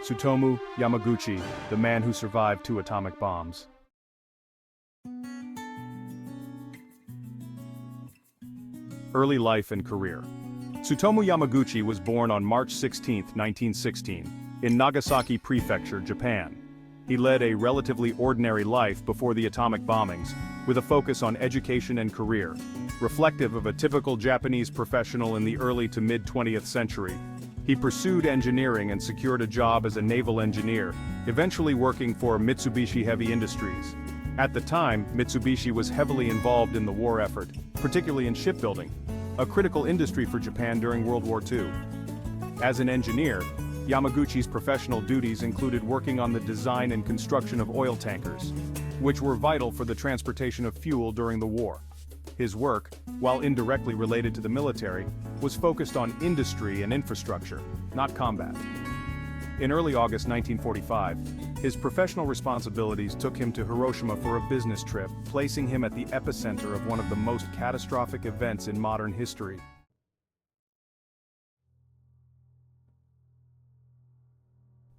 Tsutomu Yamaguchi, the man who survived 2 atomic bombs. Early life and career. Tsutomu Yamaguchi was born on March 16, 1916, in Nagasaki Prefecture, Japan. He led a relatively ordinary life before the atomic bombings, with a focus on education and career, reflective of a typical Japanese professional in the early to mid-20th century. He pursued engineering and secured a job as a naval engineer, eventually working for Mitsubishi Heavy Industries. At the time, Mitsubishi was heavily involved in the war effort, particularly in shipbuilding, a critical industry for Japan during World War II. As an engineer, Yamaguchi's professional duties included working on the design and construction of oil tankers, which were vital for the transportation of fuel during the war. His work, while indirectly related to the military, was focused on industry and infrastructure, not combat. In early August 1945, his professional responsibilities took him to Hiroshima for a business trip, placing him at the epicenter of one of the most catastrophic events in modern history.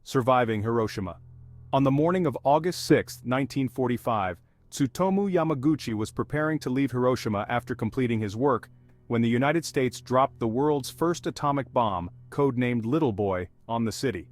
Surviving Hiroshima. On the morning of August 6, 1945, Tsutomu Yamaguchi was preparing to leave Hiroshima after completing his work, when the United States dropped the world's first atomic bomb, codenamed Little Boy, on the city.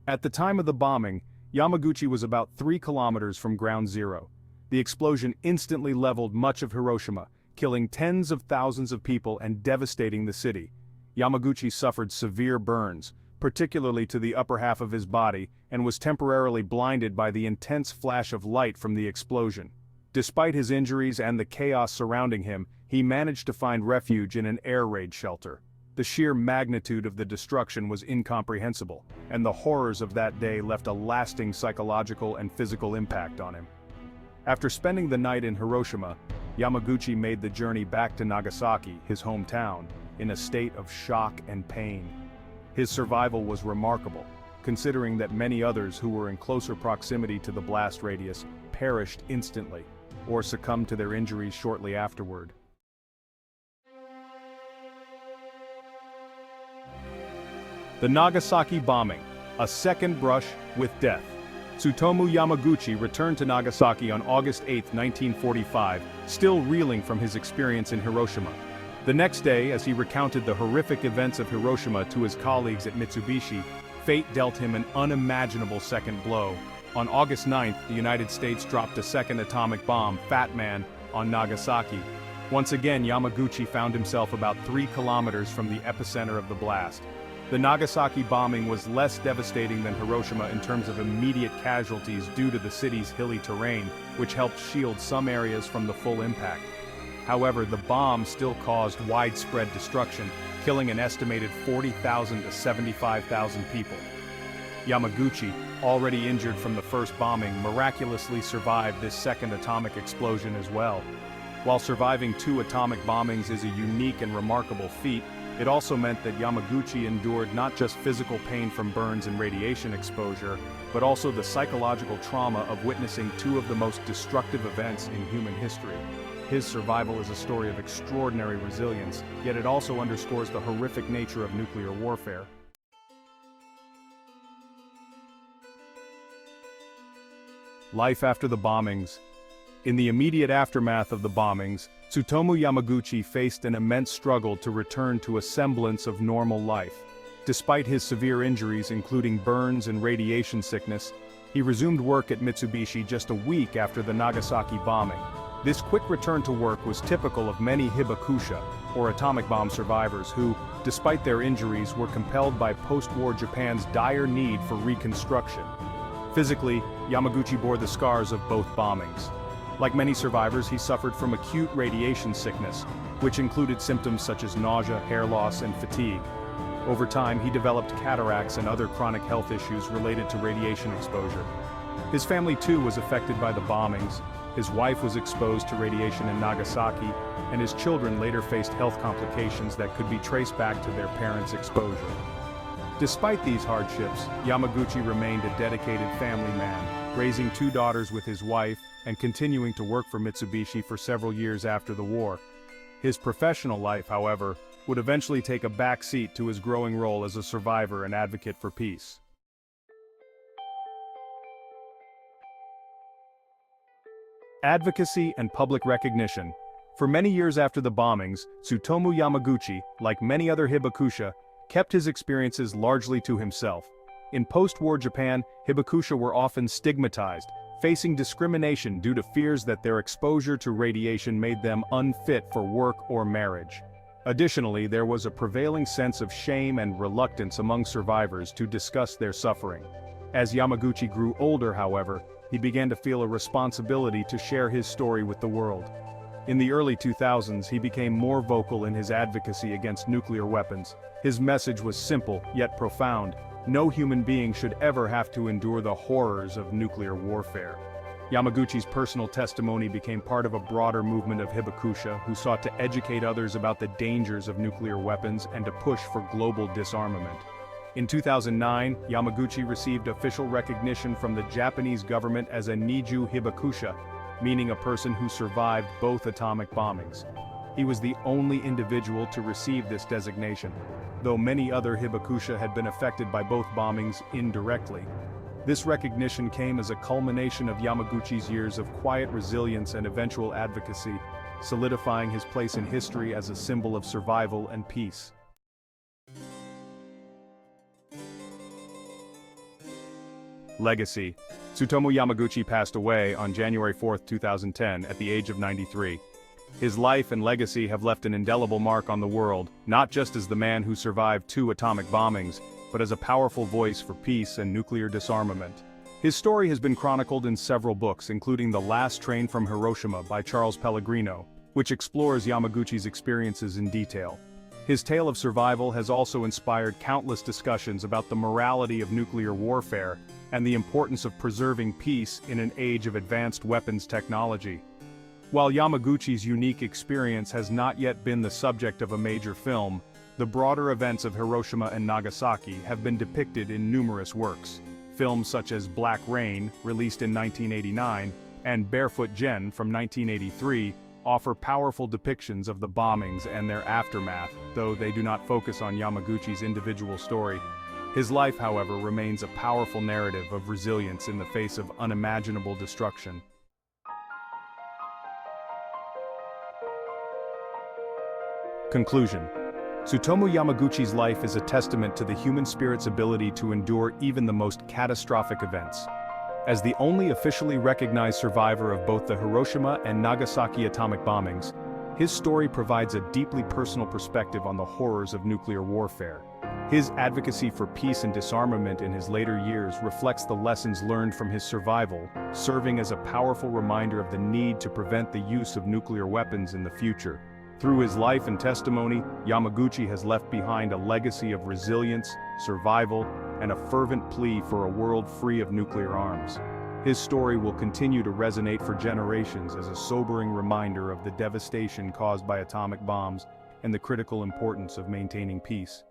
At the time of the bombing, Yamaguchi was about 3 kilometers from ground zero. The explosion instantly leveled much of Hiroshima, killing tens of thousands of people and devastating the city. Yamaguchi suffered severe burns, particularly to the upper half of his body, and was temporarily blinded by the intense flash of light from the explosion. Despite his injuries and the chaos surrounding him, he managed to find refuge in an air raid shelter. The sheer magnitude of the destruction was incomprehensible, and the horrors of that day left a lasting psychological and physical impact on him. After spending the night in Hiroshima, Yamaguchi made the journey back to Nagasaki, his hometown, in a state of shock and pain. His survival was remarkable, considering that many others who were in closer proximity to the blast radius perished instantly, or succumbed to their injuries shortly afterward. The Nagasaki bombing, a second brush with death. Tsutomu Yamaguchi returned to Nagasaki on August 8, 1945, still reeling from his experience in Hiroshima. The next day, as he recounted the horrific events of Hiroshima to his colleagues at Mitsubishi, fate dealt him an unimaginable second blow. On August 9th, the United States dropped a second atomic bomb, Fat Man, on Nagasaki. Once again, Yamaguchi found himself about 3 kilometers from the epicenter of the blast. The Nagasaki bombing was less devastating than Hiroshima in terms of immediate casualties due to the city's hilly terrain, which helped shield some areas from the full impact. However, the bomb still caused widespread destruction, killing an estimated 40,000 to 75,000 people. Yamaguchi, already injured from the first bombing, miraculously survived this second atomic explosion as well. While surviving 2 atomic bombings is a unique and remarkable feat, it also meant that Yamaguchi endured not just physical pain from burns and radiation exposure, but also the psychological trauma of witnessing 2 of the most destructive events in human history. His survival is a story of extraordinary resilience, yet it also underscores the horrific nature of nuclear warfare. Life after the bombings. In the immediate aftermath of the bombings, Tsutomu Yamaguchi faced an immense struggle to return to a semblance of normal life. Despite his severe injuries, including burns and radiation sickness, he resumed work at Mitsubishi just a week after the Nagasaki bombing. This quick return to work was typical of many Hibakusha, or atomic bomb survivors who, despite their injuries, were compelled by post-war Japan's dire need for reconstruction. Physically, Yamaguchi bore the scars of both bombings. Like many survivors, he suffered from acute radiation sickness, which included symptoms such as nausea, hair loss, and fatigue. Over time, he developed cataracts and other chronic health issues related to radiation exposure. His family too was affected by the bombings. His wife was exposed to radiation in Nagasaki, and his children later faced health complications that could be traced back to their parents' exposure. Despite these hardships, Yamaguchi remained a dedicated family man, raising 2 daughters with his wife and continuing to work for Mitsubishi for several years after the war. His professional life, however, would eventually take a back seat to his growing role as a survivor and advocate for peace. Advocacy and public recognition. For many years after the bombings, Tsutomu Yamaguchi, like many other Hibakusha, kept his experiences largely to himself. In post-war Japan, Hibakusha were often stigmatized, facing discrimination due to fears that their exposure to radiation made them unfit for work or marriage. Additionally, there was a prevailing sense of shame and reluctance among survivors to discuss their suffering. As Yamaguchi grew older, however, he began to feel a responsibility to share his story with the world. In the early 2000s, he became more vocal in his advocacy against nuclear weapons. His message was simple, yet profound. No human being should ever have to endure the horrors of nuclear warfare. Yamaguchi's personal testimony became part of a broader movement of Hibakusha who sought to educate others about the dangers of nuclear weapons and to push for global disarmament. In 2009, Yamaguchi received official recognition from the Japanese government as a Nijū Hibakusha, meaning a person who survived both atomic bombings. He was the only individual to receive this designation, though many other Hibakusha had been affected by both bombings indirectly. This recognition came as a culmination of Yamaguchi's years of quiet resilience and eventual advocacy, solidifying his place in history as a symbol of survival and peace. Legacy. Tsutomu Yamaguchi passed away on January 4, 2010 at the age of 93. His life and legacy have left an indelible mark on the world, not just as the man who survived 2 atomic bombings, but as a powerful voice for peace and nuclear disarmament. His story has been chronicled in several books, including The Last Train from Hiroshima by Charles Pellegrino, which explores Yamaguchi's experiences in detail. His tale of survival has also inspired countless discussions about the morality of nuclear warfare and the importance of preserving peace in an age of advanced weapons technology. While Yamaguchi's unique experience has not yet been the subject of a major film, the broader events of Hiroshima and Nagasaki have been depicted in numerous works. Films such as Black Rain, released in 1989, and Barefoot Gen from 1983, offer powerful depictions of the bombings and their aftermath, though they do not focus on Yamaguchi's individual story. His life, however, remains a powerful narrative of resilience in the face of unimaginable destruction. Conclusion. Tsutomu Yamaguchi's life is a testament to the human spirit's ability to endure even the most catastrophic events. As the only officially recognized survivor of both the Hiroshima and Nagasaki atomic bombings, his story provides a deeply personal perspective on the horrors of nuclear warfare. His advocacy for peace and disarmament in his later years reflects the lessons learned from his survival, serving as a powerful reminder of the need to prevent the use of nuclear weapons in the future. Through his life and testimony, Yamaguchi has left behind a legacy of resilience, survival, and a fervent plea for a world free of nuclear arms. His story will continue to resonate for generations as a sobering reminder of the devastation caused by atomic bombs and the critical importance of maintaining peace.